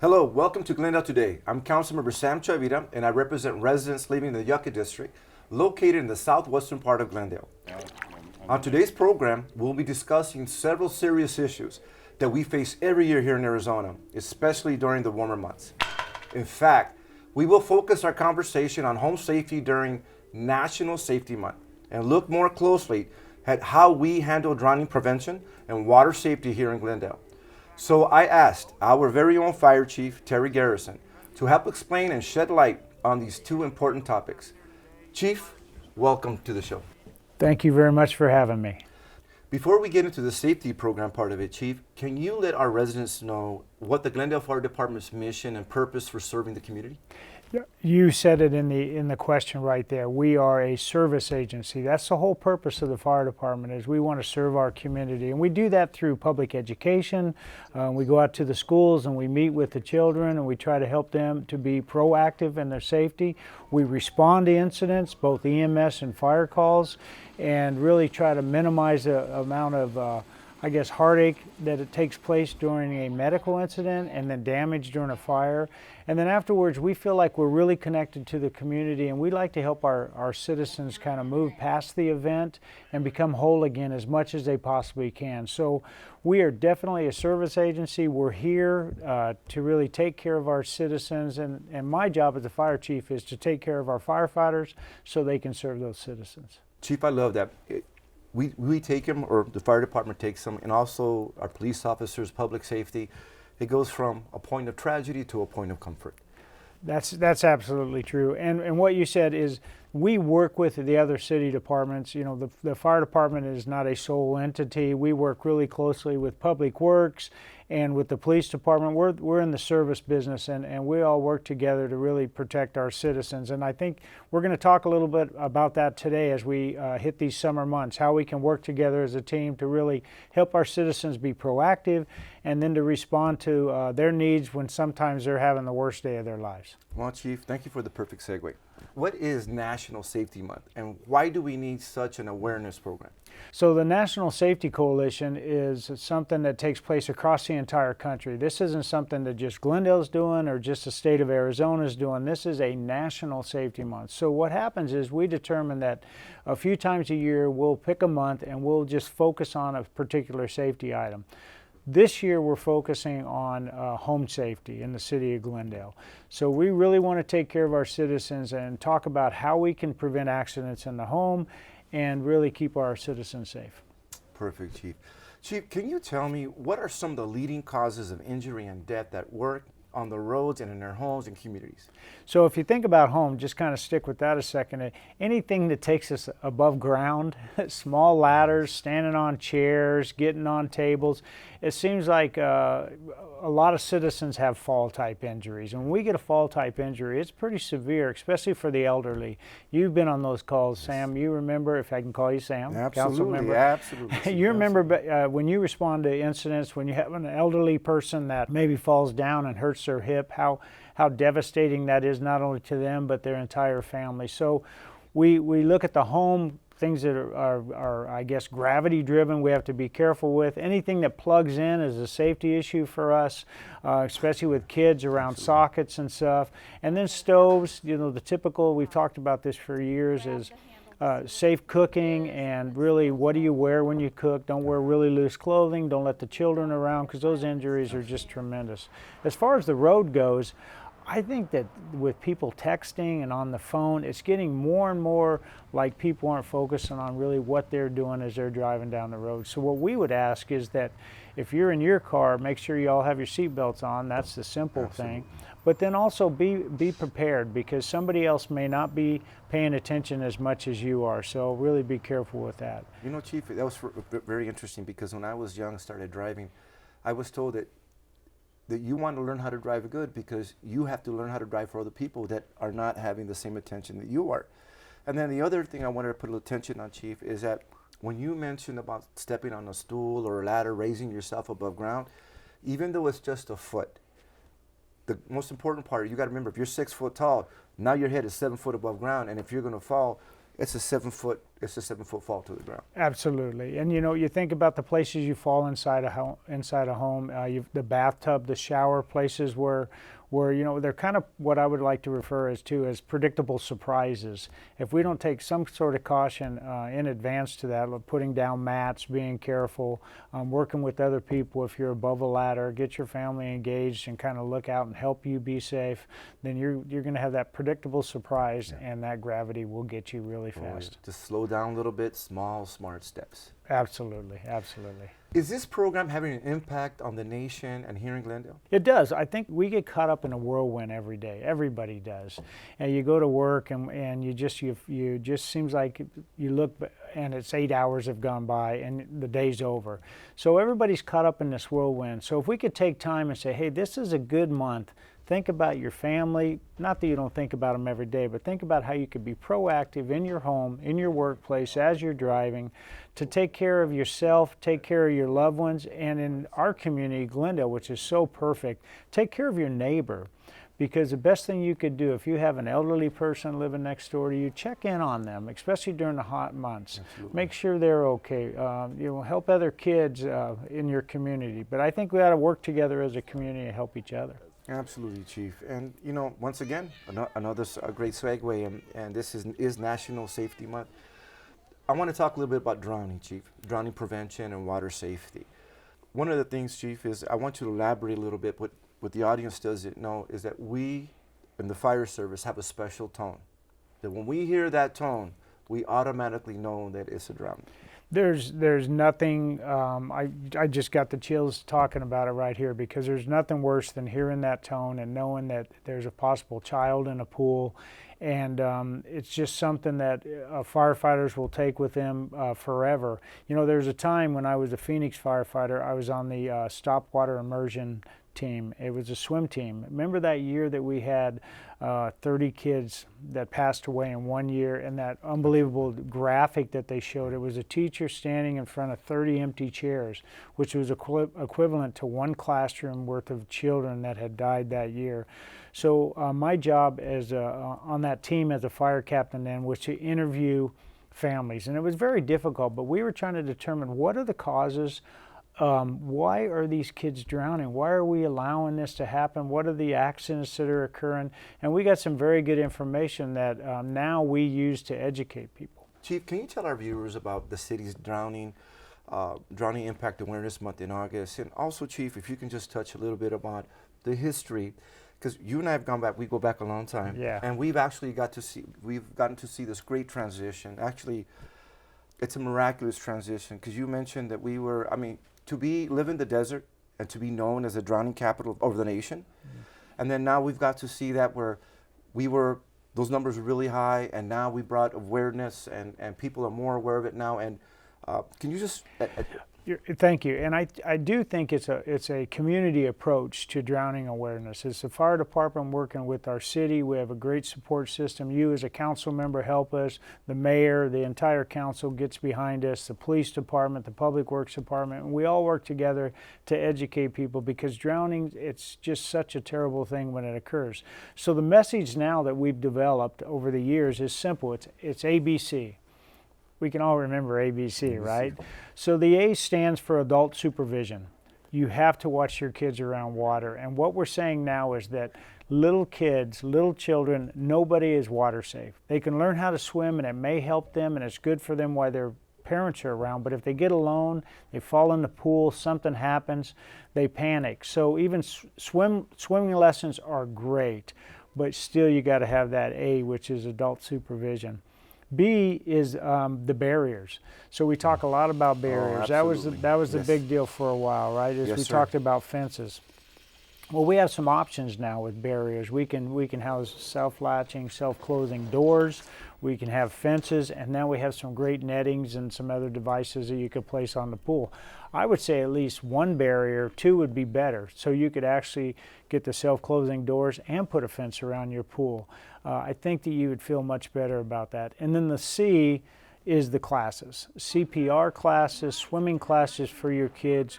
Hello, welcome to Glendale Today. I'm Councilmember Sam Chavira, and I represent residents living in the Yucca District, located in the southwestern part of Glendale. On today's program, we'll be discussing several serious issues that we face every year here in Arizona, especially during the warmer months. In fact, we will focus our conversation on home safety during National Safety Month and look more closely at how we handle drowning prevention and water safety here in Glendale. So I asked our very own Fire Chief, Garrison, to help explain and shed light on these two important topics. Chief, welcome to the show. Thank you very much for having me. Before we get into the safety program part of it, Chief, can you let our residents know what the Glendale Fire Department's mission and purpose for serving the community? You said it in the question right there. We are a service agency. That's the whole purpose of the fire department, is we want to serve our community. And we do that through public education. We go out to the schools and we meet with the children and we try to help them to be proactive in their safety. We respond to incidents, both EMS and fire calls, and really try to minimize the amount of heartache that it takes place during a medical incident and then damage during a fire. And then afterwards, we feel like we're really connected to the community, and we like to help our citizens kind of move past the event and become whole again as much as they possibly can. So we are definitely a service agency. We're here to really take care of our citizens, and my job as the fire chief is to take care of our firefighters so they can serve those citizens. Chief, I love that. We take them, or the fire department takes them, and also our police officers, public safety. It goes from a point of tragedy to a point of comfort. That's absolutely true. And what you said is we work with the other city departments. You know, the fire department is not a sole entity. We work really closely with Public Works and with the police department. We're in the service business, and we all work together to really protect our citizens. And I think we're going to talk a little bit about that today as we hit these summer months, how we can work together as a team to really help our citizens be proactive and then to respond to their needs when sometimes they're having the worst day of their lives. Well, Chief, thank you for the perfect segue. What is National Safety Month, and why do we need such an awareness program? So the National Safety Coalition is something that takes place across the entire country. This isn't something that just Glendale's doing or just the state of Arizona's doing. This is a National Safety Month. So what happens is we determine that a few times a year we'll pick a month and we'll just focus on a particular safety item. This year we're focusing on home safety in the city of Glendale. So we really want to take care of our citizens and talk about how we can prevent accidents in the home and really keep our citizens safe. Perfect, Chief. Chief, can you tell me what are some of the leading causes of injury and death at work, on the roads, and in their homes and communities? So if you think about home, just kind of stick with that a second. Anything that takes us above ground, small ladders, standing on chairs, getting on tables, it seems like a lot of citizens have fall-type injuries. And when we get a fall-type injury, it's pretty severe, especially for the elderly. You've been on those calls, Sam. You remember, if I can call you Sam, Absolutely, absolutely. You remember when you respond to incidents, when you have an elderly person that maybe falls down and hurts their hip, how devastating that is not only to them but their entire family. So we look at the home, things that are I guess gravity driven, we have to be careful with. Anything that plugs in is a safety issue for us, especially with kids around sockets and stuff. And then stoves, you know, the typical, we've talked about this for years, is safe cooking, and really what do you wear when you cook. Don't wear really loose clothing, don't let the children around, because those injuries are just tremendous. As far as the road goes, I think that with people texting and on the phone, it's getting more and more like people aren't focusing on really what they're doing as they're driving down the road. So what we would ask is that if you're in your car, make sure you all have your seatbelts on. That's the simple thing. But then also be prepared, because somebody else may not be paying attention as much as you are. So really be careful with that. You know, Chief, that was very interesting, because when I was young and started driving, I was told that you want to learn how to drive good because you have to learn how to drive for other people that are not having the same attention that you are. And then the other thing I wanted to put a little attention on, Chief, is that when you mentioned about stepping on a stool or a ladder, raising yourself above ground, even though it's just a foot, the most important part, you got to remember, if you're 6 foot tall, now your head is 7 foot above ground, and if you're going to fall, it's a 7-foot fall to the ground. Absolutely. And you know, you think about the places you fall inside a home, the bathtub, the shower, places where you know, they're kind of what I would like to refer as predictable surprises. If we don't take some sort of caution in advance to that, like putting down mats, being careful, working with other people if you're above a ladder, get your family engaged and kind of look out and help you be safe, then you're going to have that predictable surprise, and that gravity will get you really fast. Just slow down a little bit, small, smart steps. Absolutely, absolutely. Is this program having an impact on the nation and here in Glendale? It does. I think we get caught up in a whirlwind every day. Everybody does. And you go to work and you just seems like you look and it's 8 hours have gone by and the day's over. So everybody's caught up in this whirlwind. So if we could take time and say, hey, this is a good month. Think about your family. Not that you don't think about them every day, but think about how you could be proactive in your home, in your workplace, as you're driving, to take care of yourself, take care of your loved ones, and in our community, Glendale, which is so perfect, take care of your neighbor. Because the best thing you could do if you have an elderly person living next door to you, check in on them, especially during the hot months. Absolutely. Make sure they're okay. You know, help other kids in your community. But I think we ought to work together as a community and help each other. Absolutely, Chief. And you know, once again, another great segue, and this is National Safety Month. I want to talk a little bit about drowning, Chief, drowning prevention and water safety. One of the things, Chief, is I want you to elaborate a little bit. What the audience doesn't know is that we in the fire service have a special tone. That when we hear that tone, we automatically know that it's a drowning. There's nothing, I just got the chills talking about it right here, because there's nothing worse than hearing that tone and knowing that there's a possible child in a pool. And it's just something that firefighters will take with them forever. You know, there's a time when I was a Phoenix firefighter, I was on the stop water immersion team. It was a swim team. Remember that year that we had 30 kids that passed away in 1 year, and that unbelievable graphic that they showed? It was a teacher standing in front of 30 empty chairs, which was equivalent to one classroom worth of children that had died that year. So my job as on that team as a fire captain then was to interview families, and it was very difficult, but we were trying to determine what are the causes. Why are these kids drowning? Why are we allowing this to happen? What are the accidents that are occurring? And we got some very good information that now we use to educate people. Chief, can you tell our viewers about the city's Drowning Impact Awareness Month in August? And also, Chief, if you can just touch a little bit about the history, because you and I have gone back, we go back a long time. Yeah. And we've actually gotten to see this great transition. Actually, it's a miraculous transition, because you mentioned that to live in the desert and to be known as the drowning capital of the nation. Mm-hmm. And then now we've got to see that where those numbers were really high, and now we brought awareness and people are more aware of it now. And can you just... Thank you. And I do think it's a community approach to drowning awareness. It's the fire department working with our city. We have a great support system. You as a council member help us. The mayor, the entire council gets behind us. The police department, the public works department. And we all work together to educate people, because drowning, it's just such a terrible thing when it occurs. So the message now that we've developed over the years is simple. It's ABC. We can all remember ABC, right? So the A stands for adult supervision. You have to watch your kids around water. And what we're saying now is that little kids, little children, nobody is water safe. They can learn how to swim, and it may help them, and it's good for them while their parents are around. But if they get alone, they fall in the pool, something happens, they panic. So even swimming lessons are great, but still you got to have that A, which is adult supervision. B is the barriers. So we talk a lot about barriers. Oh, that was the big deal for a while, right? As we talked about fences. Well, we have some options now with barriers. We can house self-latching, self-closing doors. We can have fences, and now we have some great nettings and some other devices that you could place on the pool. I would say at least one barrier, 2 would be better. So you could actually get the self-closing doors and put a fence around your pool. I think that you would feel much better about that. And then the C is the classes. CPR classes, swimming classes for your kids.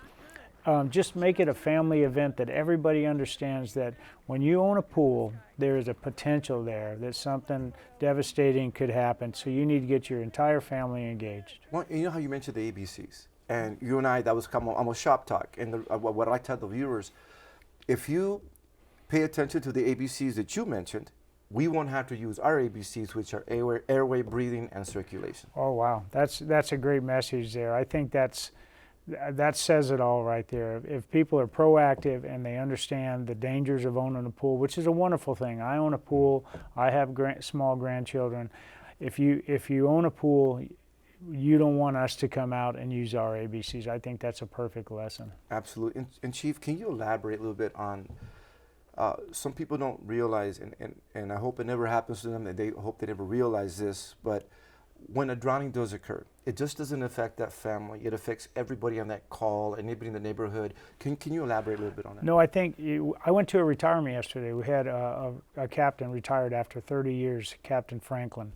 Just make it a family event that everybody understands that when you own a pool, there is a potential there that something devastating could happen. So you need to get your entire family engaged. Well, you know how you mentioned the ABCs, and you and I, that was almost shop talk. And what I tell the viewers, if you pay attention to the ABCs that you mentioned, we won't have to use our ABCs, which are airway, breathing, and circulation. Oh wow, that's a great message there. I think that says it all right there. If people are proactive and they understand the dangers of owning a pool, which is a wonderful thing. I own a pool. I have small grandchildren. If you own a pool, you don't want us to come out and use our ABCs. I think that's a perfect lesson. Absolutely. And Chief, can you elaborate a little bit on, some people don't realize, and I hope it never happens to them, and they hope they never realize this, but when a drowning does occur, it just doesn't affect that family. It affects everybody on that call, anybody in the neighborhood. Can you elaborate a little bit on that? No, I think I went to a retirement yesterday. We had a captain retired after 30 years, Captain Franklin.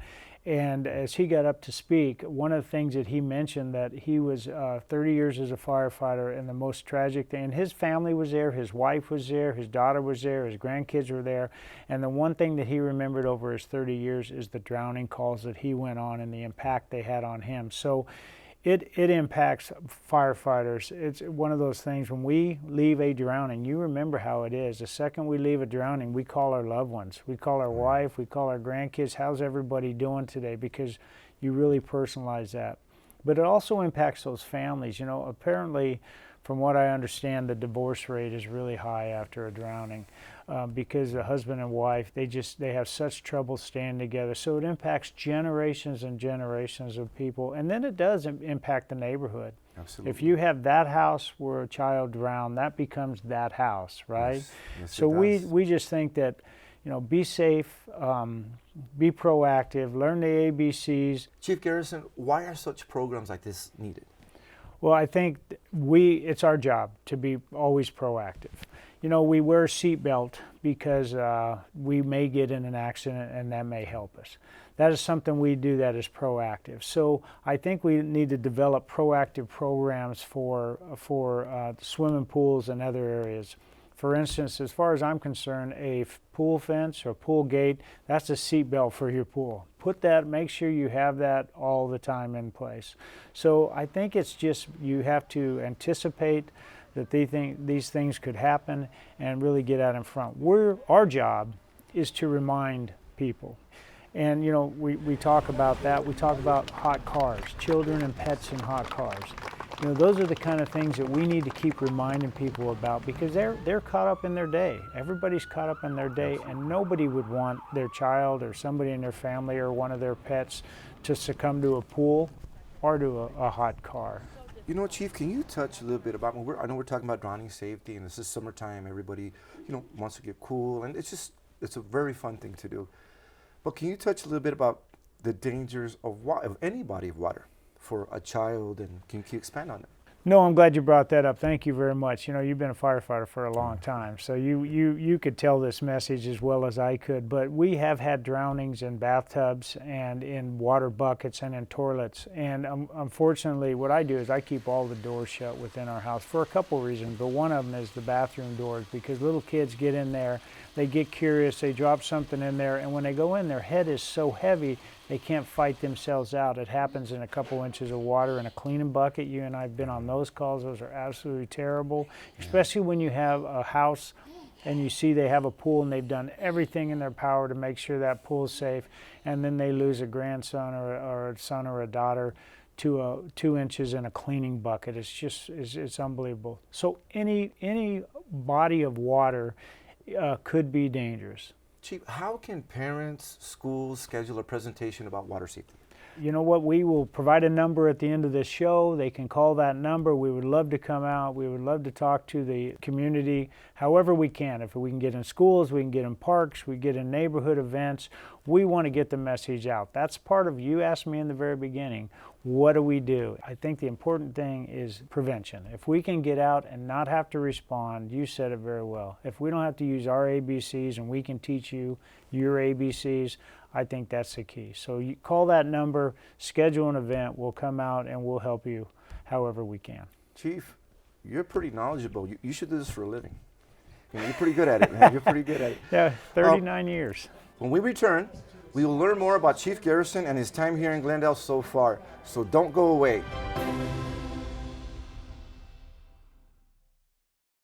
And as he got up to speak, one of the things that he mentioned that he was 30 years as a firefighter, and the most tragic thing, and his family was there, his wife was there, his daughter was there, his grandkids were there, and the one thing that he remembered over his 30 years is the drowning calls that he went on and the impact they had on him. So it impacts firefighters. It's one of those things, when we leave a drowning, you remember how it is. The second we leave a drowning, we call our loved ones. We call our wife, we call our grandkids, how's everybody doing today? Because you really personalize that. But it also impacts those families. You know, apparently, from what I understand, the divorce rate is really high after a drowning, because the husband and wife, they have such trouble staying together. So it impacts generations and generations of people, and then it does impact the neighborhood. Absolutely. If you have that house where a child drowned, that becomes that house, right? Yes, so we just think that, you know, be safe, be proactive, learn the ABCs. Chief Garrison, why are such programs like this needed? Well, I think it's our job to be always proactive. You know, we wear a seatbelt because we may get in an accident, and that may help us. That is something we do that is proactive. So I think we need to develop proactive programs for swimming pools and other areas. For instance, as far as I'm concerned, a pool fence or pool gate, that's a seatbelt for your pool. Make sure you have that all the time in place. So I think it's just, you have to anticipate that these things could happen and really get out in front. Our job is to remind people. And you know, we talk about that. We talk about hot cars, children and pets in hot cars. You know, those are the kind of things that we need to keep reminding people about, because they're caught up in their day. Everybody's caught up in their day, and nobody would want their child or somebody in their family or one of their pets to succumb to a pool or to a hot car. You know, Chief, can you touch a little bit about, I know we're talking about drowning safety, and this is summertime, everybody, you know, wants to get cool, and it's a very fun thing to do. But can you touch a little bit about the dangers of any body of water for a child, and can you expand on that? No, I'm glad you brought that up. Thank you very much. You know, you've been a firefighter for a long time, so you could tell this message as well as I could. But we have had drownings in bathtubs and in water buckets and in toilets. And unfortunately, what I do is I keep all the doors shut within our house for a couple reasons. But one of them is the bathroom doors, because little kids get in there, they get curious, they drop something in there, and when they go in, their head is so heavy they can't fight themselves out. It happens in a couple inches of water in a cleaning bucket. You and I have been on those calls. Those are absolutely terrible, especially when you have a house and you see they have a pool and they've done everything in their power to make sure that pool is safe, and then they lose a grandson or a son or a daughter to 2 inches in a cleaning bucket. It's unbelievable. So any body of water could be dangerous. Chief, how can parents, schools schedule a presentation about water safety? You know what, we will provide a number at the end of this show. They can call that number. We would love to come out. We would love to talk to the community however we can. If we can get in schools, we can get in parks, we get in neighborhood events. We want to get the message out. That's part of, you asked me in the very beginning, what do we do? I think the important thing is prevention. If we can get out and not have to respond, you said it very well. If we don't have to use our ABCs and we can teach you your ABCs, I think that's the key. So you call that number, schedule an event, we'll come out and we'll help you however we can. Chief, you're pretty knowledgeable. You should do this for a living. You know, you're pretty good at it, man. You're pretty good at it. Yeah, 39 years. When we return, we will learn more about Chief Garrison and his time here in Glendale so far. So don't go away.